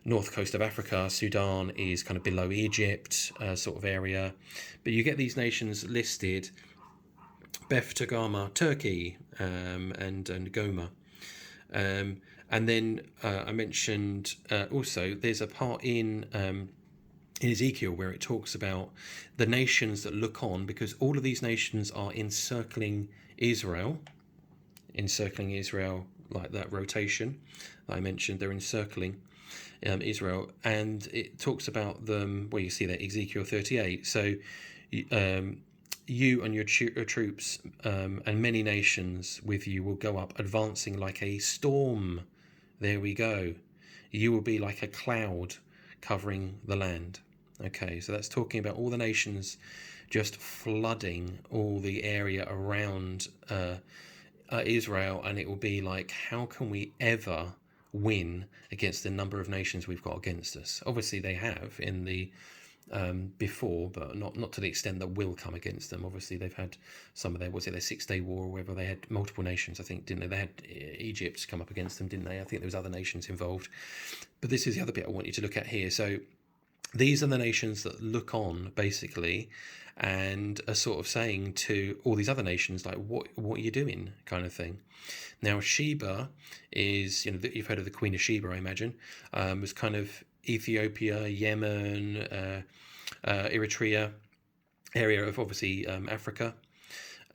coast of Africa. Sudan is kind of below Egypt sort of area. But you get these nations listed: Beth Togarmah, Turkey, and Goma. And then I mentioned also there's a part in Ezekiel where it talks about the nations that look on, because all of these nations are encircling Israel like that rotation that I mentioned. They're encircling Israel, and it talks about them. Well, you see that Ezekiel 38. So you and your troops and many nations with you will go up, advancing like a storm. There we go. You will be like a cloud covering the land. Okay, so that's talking about all the nations just flooding all the area around Israel, and it will be like, how can we ever win against the number of nations we've got against us? Obviously, they have in the before, but not to the extent that will come against them. Obviously, they've had some of their 6-Day War or whatever. They had multiple nations, I think, didn't they? They had Egypt come up against them, didn't they? I think there was other nations involved. But this is the other bit I want you to look at here. So these are the nations that look on, basically, and are sort of saying to all these other nations, like, what are you doing, kind of thing. Now, Sheba is, you've heard of the Queen of Sheba, I imagine, was kind of Ethiopia, Yemen, Eritrea, area of obviously Africa,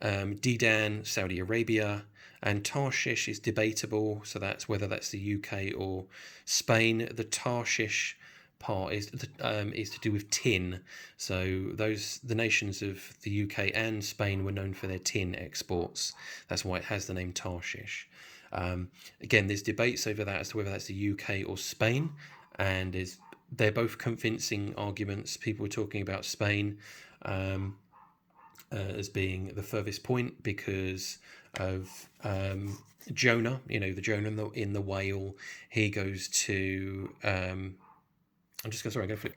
Dedan, Saudi Arabia, and Tarshish is debatable. So that's whether that's the UK or Spain. The Tarshish part is to do with tin. So the nations of the UK and Spain were known for their tin exports. That's why it has the name Tarshish. Again, there's debates over that as to whether that's the UK or Spain, and they're both convincing arguments. People are talking about Spain as being the furthest point because of Jonah. The Jonah in the whale. He goes to. I'm just going to flip.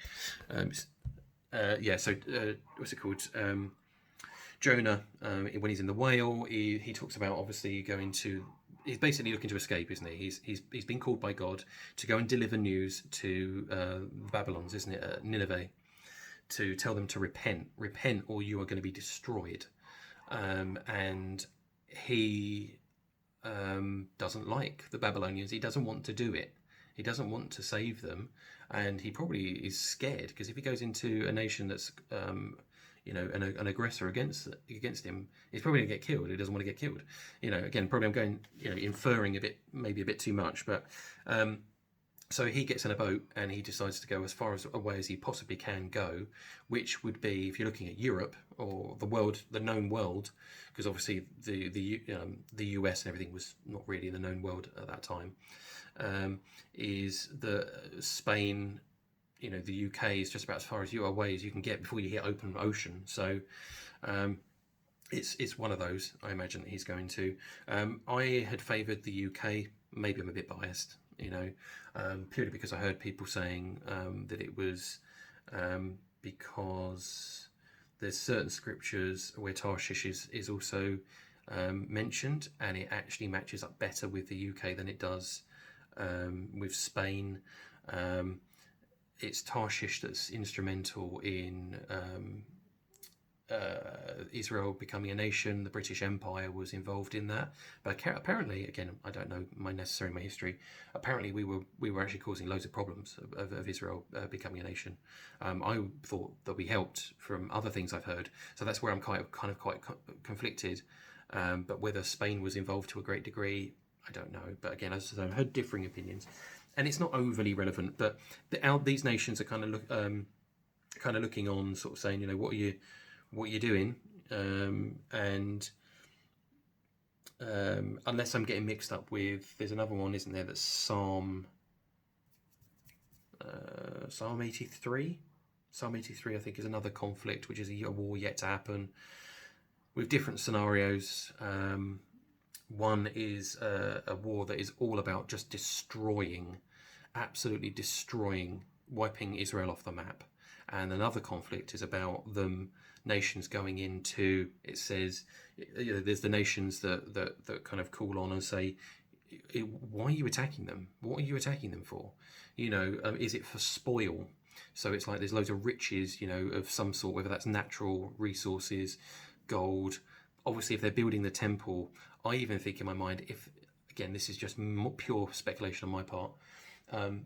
What's it called? Jonah, when he's in the whale, he talks about obviously going to. He's basically looking to escape, isn't he? He's been called by God to go and deliver news to the Babylons, isn't it? Nineveh, to tell them to repent, or you are going to be destroyed. And he doesn't like the Babylonians. He doesn't want to do it. He doesn't want to save them, and he probably is scared, because if he goes into a nation that's an aggressor against him, he's probably going to get killed. He doesn't want to get killed. Again, probably I'm going, inferring a bit, maybe a bit too much, but so he gets in a boat and he decides to go as far away as he possibly can go, which would be, if you're looking at Europe or the world, the known world, because obviously the US and everything was not really the known world at that time, is the Spain. The UK is just about as far away as you can get before you hit open ocean. So it's one of those, I imagine, that he's going to. I had favoured the UK. Maybe I'm a bit biased, purely because I heard people saying that it was because there's certain scriptures where Tarshish is also mentioned, and it actually matches up better with the UK than it does with Spain. It's Tarshish that's instrumental in Israel becoming a nation. The British Empire was involved in that, but apparently, again, I don't know my history. Apparently, we were actually causing loads of problems of Israel becoming a nation. I thought that we helped from other things I've heard, so that's where I'm kind of quite conflicted. But whether Spain was involved to a great degree, I don't know. But again, as I said, I've heard differing opinions. And it's not overly relevant, but these nations are kind of looking on, sort of saying, what are you doing? And unless I'm getting mixed up with, there's another one, isn't there, that's Psalm 83. Psalm 83, I think, is another conflict, which is a war yet to happen with different scenarios. One is a war that is all about just destroying, absolutely destroying, wiping Israel off the map. And another conflict is about them nations going into, it says, there's the nations that kind of call on and say, why are you attacking them? What are you attacking them for? Is it for spoil? So it's like there's loads of riches, of some sort, whether that's natural resources, gold. Obviously, if they're building the temple, I even think in my mind, if, again, this is just pure speculation on my part,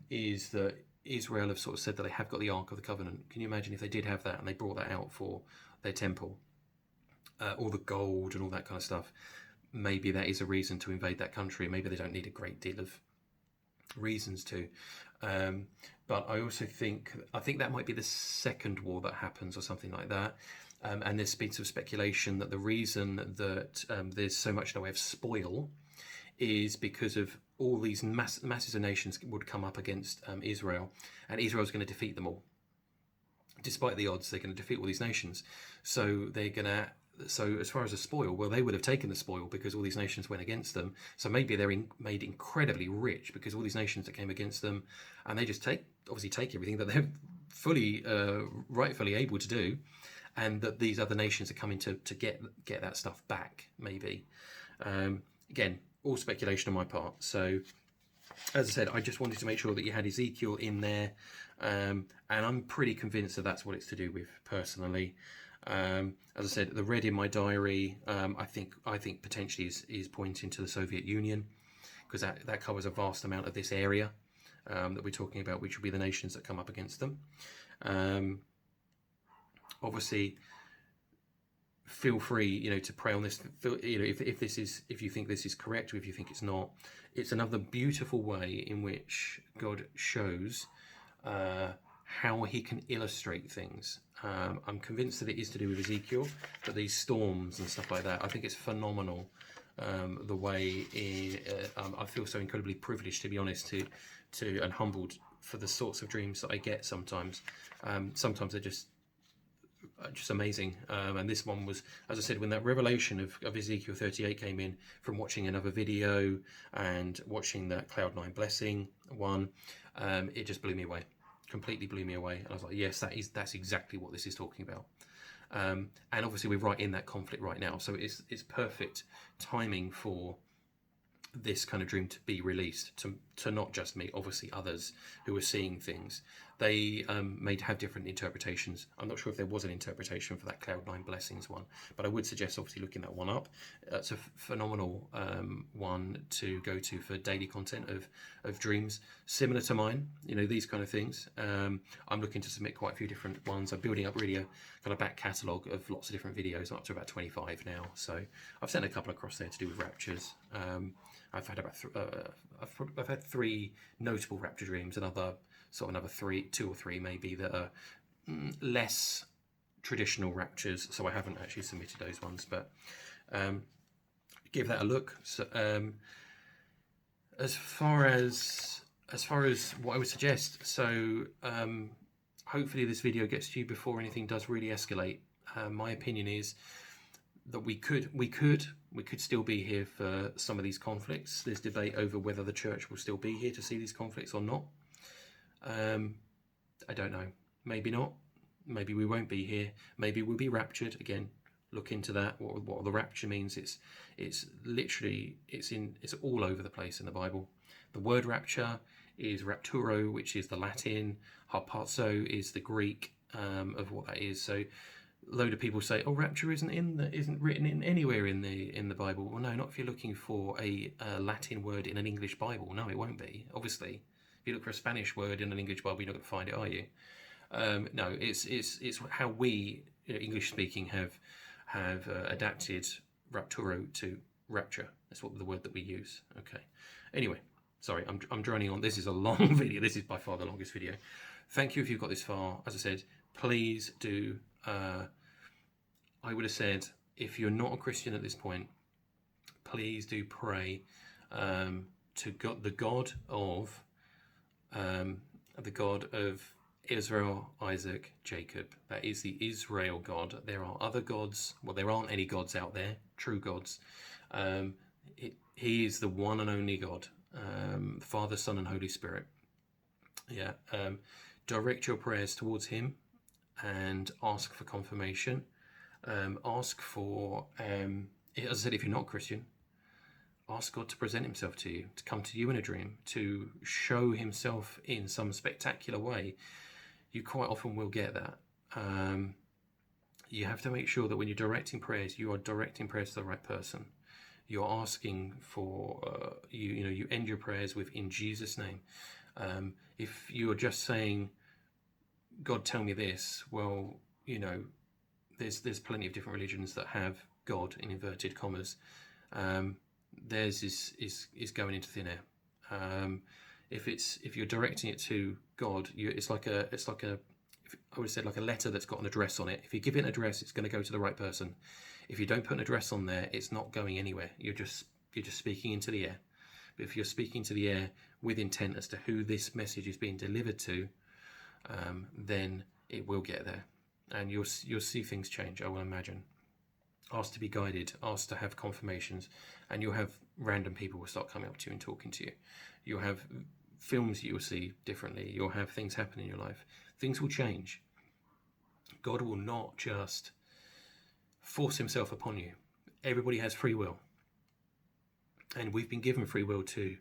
is that Israel have sort of said that they have got the Ark of the Covenant. Can you imagine if they did have that and they brought that out for their temple? All the gold and all that kind of stuff. Maybe that is a reason to invade that country. Maybe they don't need a great deal of reasons to. But I also think that might be the second war that happens or something like that. And there's been some speculation that the reason that there's so much in the way of spoil is because of all these masses of nations would come up against Israel, and Israel's going to defeat them all. Despite the odds, they're going to defeat all these nations. So so as far as the spoil, well, they would have taken the spoil because all these nations went against them. So maybe they're made incredibly rich because all these nations that came against them, and they just take everything that they're fully, rightfully able to do, and that these other nations are coming to get that stuff back, maybe. Again, all speculation on my part. So, as I said, I just wanted to make sure that you had Ezekiel in there, and I'm pretty convinced that that's what it's to do with, personally. As I said, the red in my diary, I think potentially is pointing to the Soviet Union, because that covers a vast amount of this area that we're talking about, which will be the nations that come up against them. Obviously, feel free, to pray on this. If you think this is correct, or if you think it's not, it's another beautiful way in which God shows how He can illustrate things. I'm convinced that it is to do with Ezekiel, but these storms and stuff like that, I think it's phenomenal. The way I feel so incredibly privileged, to be honest, to and humbled for the sorts of dreams that I get sometimes. Sometimes they're just amazing, and this one was, as I said, when that revelation of Ezekiel 38 came in from watching another video and watching that Cloud9 blessing one, it just blew me away, completely blew me away. And I was like, yes, that's exactly what this is talking about. And obviously we're right in that conflict right now, so it's perfect timing for this kind of dream to be released to not just me, obviously others who are seeing things. They may have different interpretations. I'm not sure if there was an interpretation for that Cloud9 blessings one, but I would suggest obviously looking that one up. It's a phenomenal one to go to for daily content of dreams similar to mine, these kind of things. I'm looking to submit quite a few different ones. I'm building up really a kind of back catalogue of lots of different videos. I'm up to about 25 now, so I've sent a couple across there to do with raptures. I've had I've had 3 notable rapture dreams, another 2 or 3 maybe that are less traditional raptures. So I haven't actually submitted those ones, but give that a look. So, as far as what I would suggest, so hopefully this video gets to you before anything does really escalate. My opinion is that we could still be here for some of these conflicts. There's debate over whether the church will still be here to see these conflicts or not. I don't know. Maybe not. Maybe we won't be here. Maybe we'll be raptured. Again, look into that. What the rapture means. It's literally it's all over the place in the Bible. The word rapture is rapturo, which is the Latin. Harpazo is the Greek of what that is. So, a load of people say, "Oh, rapture isn't written in anywhere in the Bible." Well, no, not if you're looking for a Latin word in an English Bible. No, it won't be. Obviously, if you look for a Spanish word in an English Bible, you're not going to find it, are you? No, it's how we English speaking have adapted rapturo to rapture. That's what the word that we use. Okay. Anyway, sorry, I'm droning on. This is a long video. This is by far the longest video. Thank you if you've got this far. As I said, please do. I would have said, if you're not a Christian at this point, please do pray to God, the God of Israel, Isaac, Jacob. That is the Israel God. There are other gods. Well, there aren't any gods out there, true gods. He is the one and only God, Father, Son, and Holy Spirit. Yeah. Direct your prayers towards him and ask for confirmation. Ask for, as I said, if you're not Christian, ask God to present himself to you, to come to you in a dream, to show himself in some spectacular way. You quite often will get that. You have to make sure that when you're directing prayers, you are directing prayers to the right person. You're asking for, you end your prayers with, in Jesus' name. If you are just saying, God, tell me this, well, there's plenty of different religions that have God in inverted commas. Theirs is going into thin air. If you're directing it to God, it's like a I would say like a letter that's got an address on it. If you give it an address, it's going to go to the right person. If you don't put an address on there, it's not going anywhere. You're just speaking into the air. But if you're speaking to the air with intent as to who this message is being delivered to, then it will get there, and you'll see things change. I will imagine. Ask to be guided, ask to have confirmations, and you'll have random people will start coming up to you and talking to you. You'll have films you'll see differently. You'll have things happen in your life. Things will change. God will not just force himself upon you. Everybody has free will, and we've been given free will to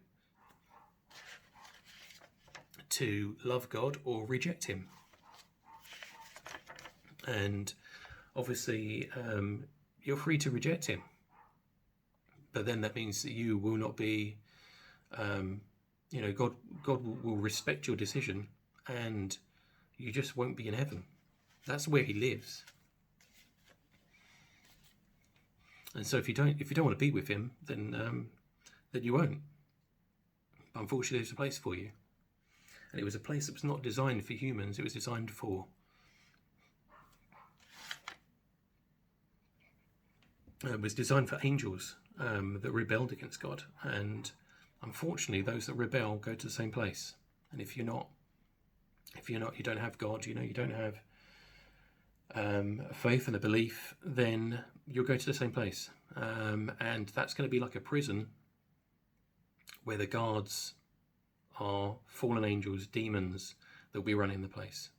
love God or reject him. And obviously you're free to reject him, but then that means that you will not be God will respect your decision, and you just won't be in heaven. That's where he lives. And so if you don't want to be with him, then you won't. Unfortunately, there's a place for you. And it was a place that was not designed for humans. It was designed for angels that rebelled against God. And unfortunately, those that rebel go to the same place. And if you don't have God, you don't have a faith and a belief, then you'll go to the same place. And that's going to be like a prison where the guards are fallen angels, demons that will be running the place.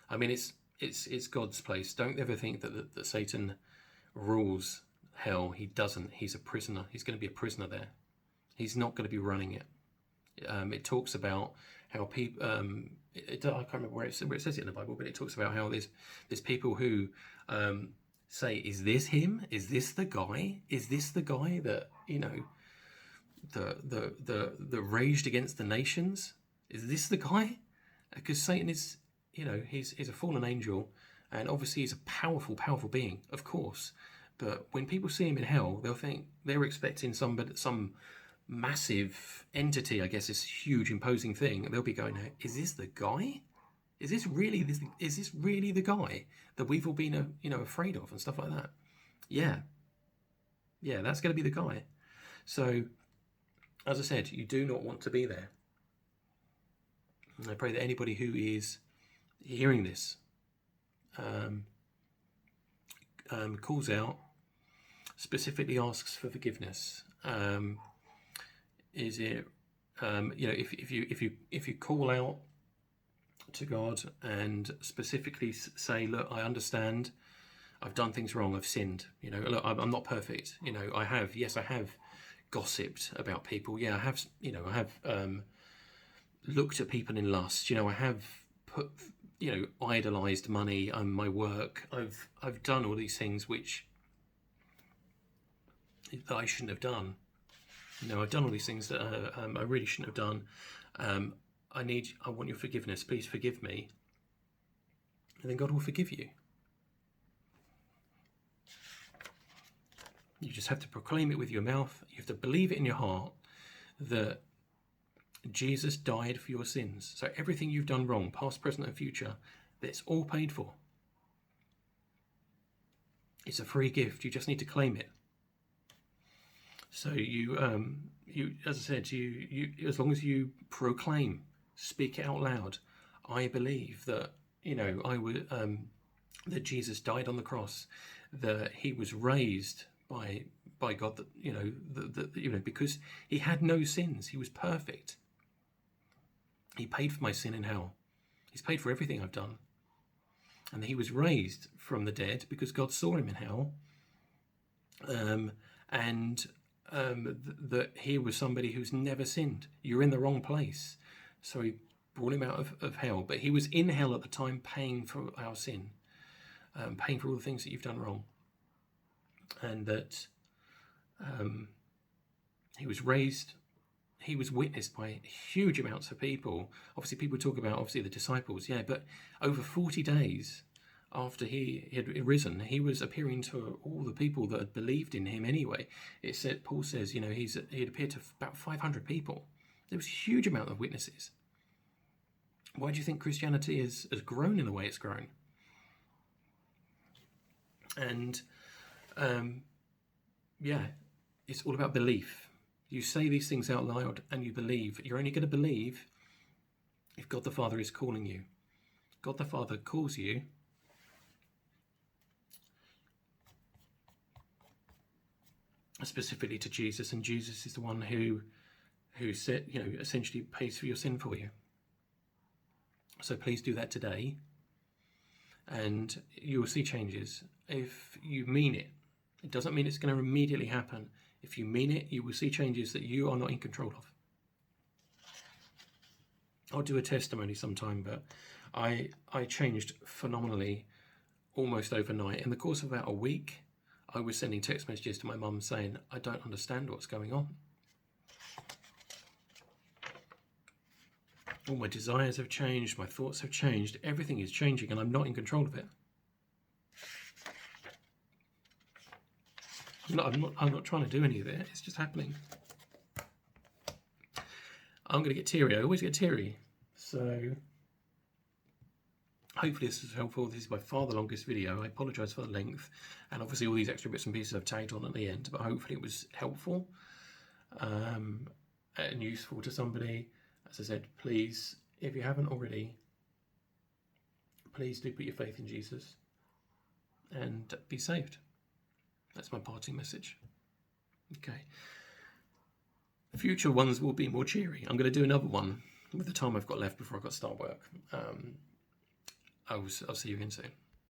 I mean, it's God's place. Don't ever think that Satan rules hell. He doesn't. He's a prisoner. He's going to be a prisoner there. He's not going to be running it. It talks about how people. I can't remember where it says it in the Bible, but it talks about how there's people who say, "Is this him? Is this the guy? Is this the guy that the raged against the nations? Is this the guy?" Because Satan is, he's a fallen angel, and obviously he's a powerful being, of course. But when people see him in hell, they'll think they're expecting some massive entity, I guess, this huge imposing thing, and they'll be going, "Is this the guy? Is this really the guy that we've all been afraid of and stuff like that?" Yeah, that's going to be the guy. So, as I said, you do not want to be there. And I pray that anybody who is hearing this calls out, specifically asks for forgiveness. Is it if you call out to God and specifically say, "Look, I understand. I've done things wrong. I've sinned. Look, I'm not perfect. I have gossiped about people. Yeah, I have looked at people in lust. I have put idolized money and my work. I've done all these things that I shouldn't have done. I've done all these things that I really shouldn't have done. I want your forgiveness. Please forgive me." And then God will forgive you. You just have to proclaim it with your mouth. You have to believe it in your heart that Jesus died for your sins. So everything you've done wrong, past, present, and future, that's all paid for. It's a free gift. You just need to claim it. So you, as I said, you, as long as you proclaim, speak it out loud, I believe that, I would, that Jesus died on the cross, that he was raised by God, that, because he had no sins, he was perfect. He paid for my sin in hell. He's paid for everything I've done. And he was raised from the dead because God saw him in hell. That he was somebody who's never sinned. You're in the wrong place. So he brought him out of hell. But he was in hell at the time paying for our sin, paying for all the things that you've done wrong. And that he was raised, he was witnessed by huge amounts of people. Obviously, people talk about, the disciples, but over 40 days after he had risen, he was appearing to all the people that had believed in him anyway. Paul says, he had appeared to about 500 people. There was a huge amount of witnesses. Why do you think Christianity has grown in the way it's grown? And, it's all about belief. You say these things out loud and you believe. You're only going to believe if God the Father is calling you. God the Father calls you. Specifically to Jesus, and Jesus is the one who said, essentially pays for your sin for you. So please do that today, and you will see changes if you mean it. It doesn't mean it's going to immediately happen. If you mean it, you will see changes that you are not in control of. I'll do a testimony sometime, but I changed phenomenally almost overnight. In the course of about a week, I was sending text messages to my mum saying, I don't understand what's going on. All my desires have changed, my thoughts have changed, everything is changing, and I'm not in control of it. I'm not trying to do any of it, it's just happening. I'm going to get teary. I always get teary. So hopefully this is helpful. This is by far the longest video. I apologise for the length, and obviously all these extra bits and pieces I've tagged on at the end, but hopefully it was helpful and useful to somebody. As I said, please, if you haven't already, please do put your faith in Jesus and be saved. That's my parting message. Okay. Future ones will be more cheery. I'm going to do another one with the time I've got left before I've got to start work. I'll see you again soon.